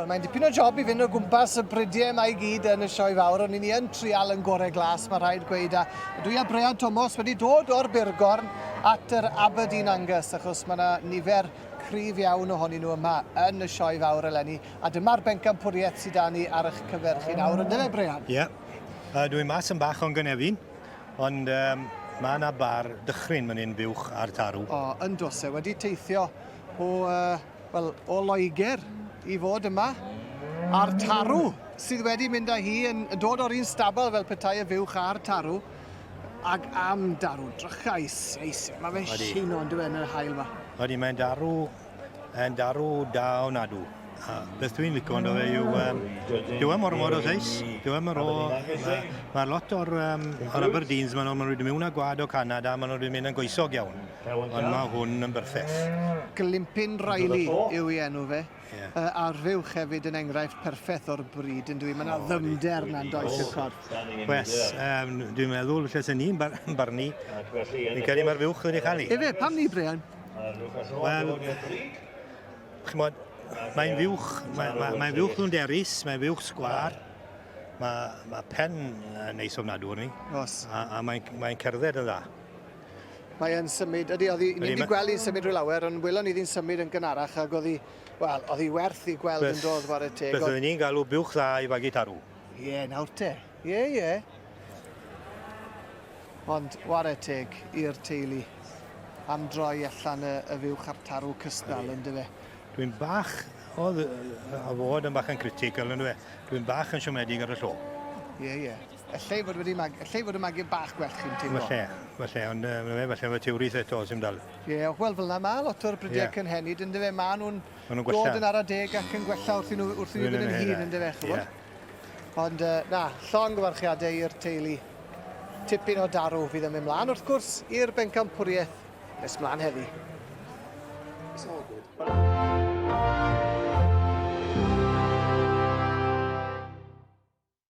mae'n dipyn o job I fynd o gwmpas y bridiau yma I gyd yn y sioe fawr, ond ni yn trial yn gorau glas, mae rhaid gweud. A dwi a Brian Thomas wedi dod o'r Burgorn at yr Aberdeen Angus, achos mae yna nifer cryf iawn ohonyn nhw yma yn y sioe fawr eleni. A dyma'r Pencampwriaeth sydd â ni ar eich cyfer chi nawr. Ynddo fe, Brian? Ie. Dwi'n mas yn bach o'n gynefin, ond mae yna bar dychryn fan hyn buwch ar tarw. O, yn dos e. Wedi teithio o Loegr I fod yma a'r tarw sydd wedi mynd â hi yn dod o'r un stabl fel petai y fuwch a'r tarw ac am darw drychais. Mae fe'n llun o'n dweud yn y hael yma. Wedi, mae'n darw da o nadw. Beth dwi'n licio ond o fe yw dyw mor o seis. Mae lot o'r Aberdeens maen nhw'n rhywun mewn â gwad o Canada, maen nhw'n mynd yn goesog iawn. Ond mae hwn yn berffeth. Glimpyn Riley yw I enw fe. A'r fuwch hefyd yn enghraifft perffeth o'r bryd yn dweud. Mae yna ddyfnder na'n does y corff. Dwi'n meddwl lle sy'n ni'n barni. Fi'n credu mae'r fuwch wedi cael ei. Efe, pam ni, Brian? Wel, chymod, mae'n fuwch nhw'n derus, mae'n fuwch sgwar. Mae pen neis ofnadw ni. Os. A mae'n cerdded yn dda. Mae'n symud, ni'n di gweld I'n symud rhyw lawer, ond welon ni ddi'n symud yn gynharach ac oedd hi werth I gweld yn dod war y teg. Beth oedden ni'n galw buwch dda I fagu tarw. Ie, nawr te. Ie. Ond war y teg i'r teulu am droi allan y fuwch ar tarw cystal yn dyfe. Dwi'n bach, o fod yn bach yn critical yn dyfe. Dwi'n bach yn siomedig ar y llo. Ie. Allai fod y magu bach gwell chi'n teimlo. Falle, ond falle fe tiwrith eto sy'n dal. Ie, wel fel yna mae lot o'r brydiau cynhenid yn dyfe. Mae nhw'n dod yn ara deg ac yn gwella wrth I nhw fynd yn hun yn dyfe. Ond llong gyfarchiadau i'r teulu. Tipyn o darw fydd yn mynd mlaen wrth gwrs i'r Pencampwriaeth nes mlaen heddi. It's all good.